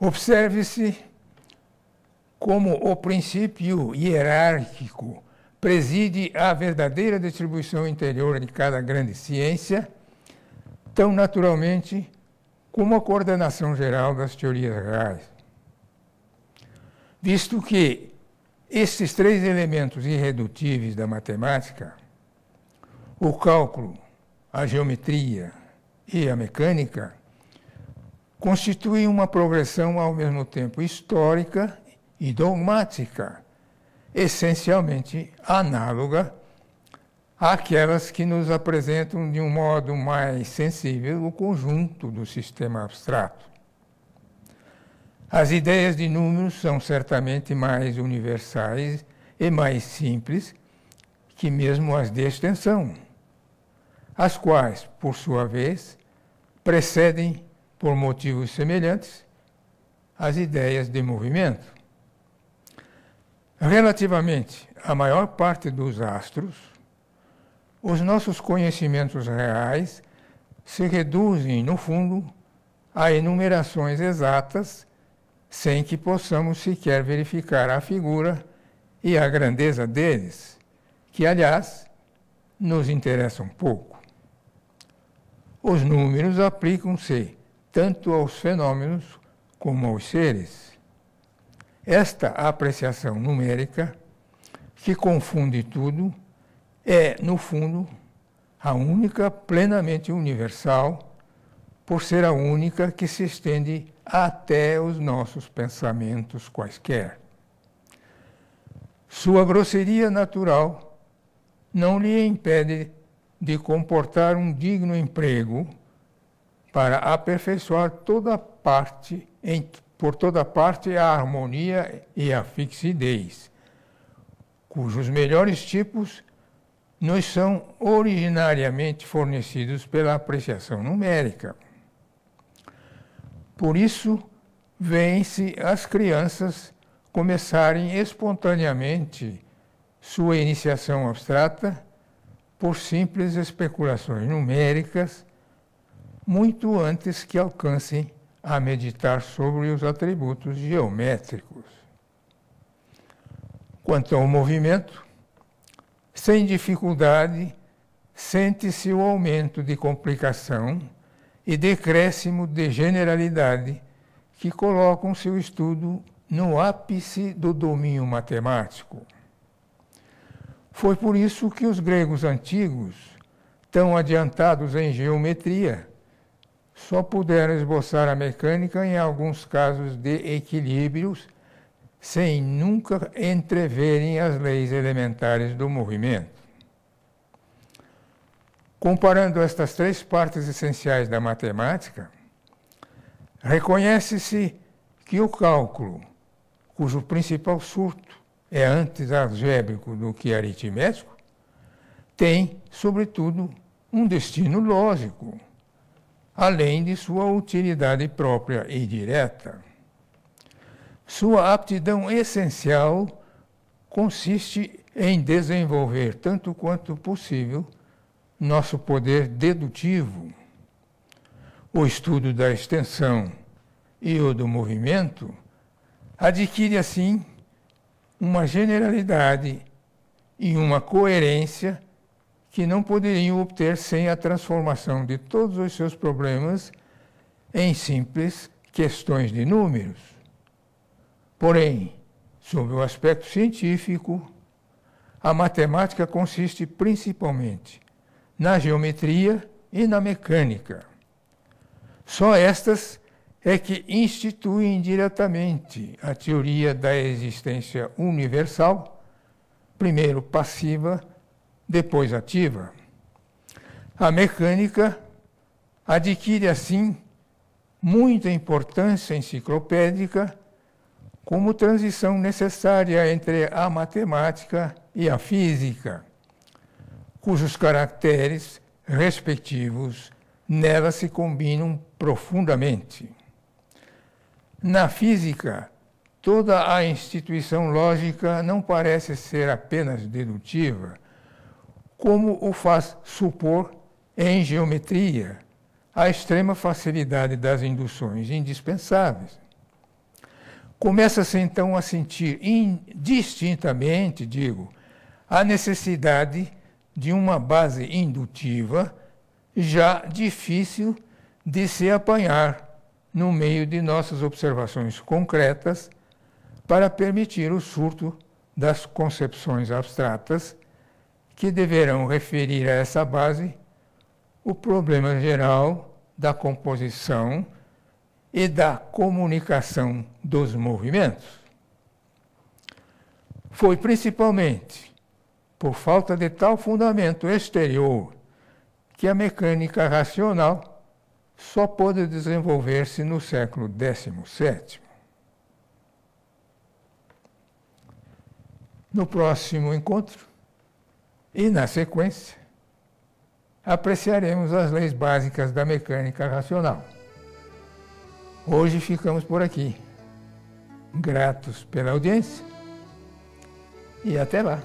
Observe-se como o princípio hierárquico preside a verdadeira distribuição interior de cada grande ciência, tão naturalmente como a coordenação geral das teorias reais. Visto que estes três elementos irredutíveis da matemática, o cálculo, a geometria e a mecânica, constituem uma progressão ao mesmo tempo histórica e dogmática, essencialmente análoga àquelas que nos apresentam de um modo mais sensível o conjunto do sistema abstrato. As ideias de números são certamente mais universais e mais simples que mesmo as de extensão, as quais, por sua vez, precedem, por motivos semelhantes, as ideias de movimento. Relativamente à maior parte dos astros, os nossos conhecimentos reais se reduzem, no fundo, a enumerações exatas, sem que possamos sequer verificar a figura e a grandeza deles, que, aliás, nos interessam pouco. Os números aplicam-se tanto aos fenômenos como aos seres. Esta apreciação numérica, que confunde tudo, é, no fundo, a única plenamente universal, por ser a única que se estende até os nossos pensamentos quaisquer. Sua grosseria natural não lhe impede de comportar um digno emprego para aperfeiçoar por toda parte a harmonia e a fixidez, cujos melhores tipos nos são originariamente fornecidos pela apreciação numérica. Por isso, vêem-se as crianças começarem espontaneamente sua iniciação abstrata por simples especulações numéricas, muito antes que alcancem a meditar sobre os atributos geométricos. Quanto ao movimento, sem dificuldade, sente-se o aumento de complicação e decréscimo de generalidade que colocam seu estudo no ápice do domínio matemático. Foi por isso que os gregos antigos, tão adiantados em geometria, só puderam esboçar a mecânica em alguns casos de equilíbrios, sem nunca entreverem as leis elementares do movimento. Comparando estas três partes essenciais da matemática, reconhece-se que o cálculo, cujo principal surto é antes algébrico do que aritmético, tem, sobretudo, um destino lógico, além de sua utilidade própria e direta. Sua aptidão essencial consiste em desenvolver, tanto quanto possível, nosso poder dedutivo. O estudo da extensão e o do movimento adquire, assim, uma generalidade e uma coerência que não poderiam obter sem a transformação de todos os seus problemas em simples questões de números. Porém, sob o aspecto científico, a matemática consiste principalmente na geometria e na mecânica. Só estas é que instituem diretamente a teoria da existência universal, primeiro passiva, depois ativa. A mecânica adquire, assim, muita importância enciclopédica como transição necessária entre a matemática e a física, cujos caracteres respectivos nela se combinam profundamente. Na física, toda a instituição lógica não parece ser apenas dedutiva, como o faz supor em geometria a extrema facilidade das induções indispensáveis. começa-se então a sentir indistintamente, a necessidade de uma base indutiva já difícil de se apanhar no meio de nossas observações concretas para permitir o surto das concepções abstratas que deverão referir a essa base o problema geral da composição e da comunicação dos movimentos. Foi principalmente por falta de tal fundamento exterior que a mecânica racional só pôde desenvolver-se no século XVII. No próximo encontro, e na sequência, apreciaremos as leis básicas da mecânica racional. Hoje ficamos por aqui. Gratos pela audiência e até lá.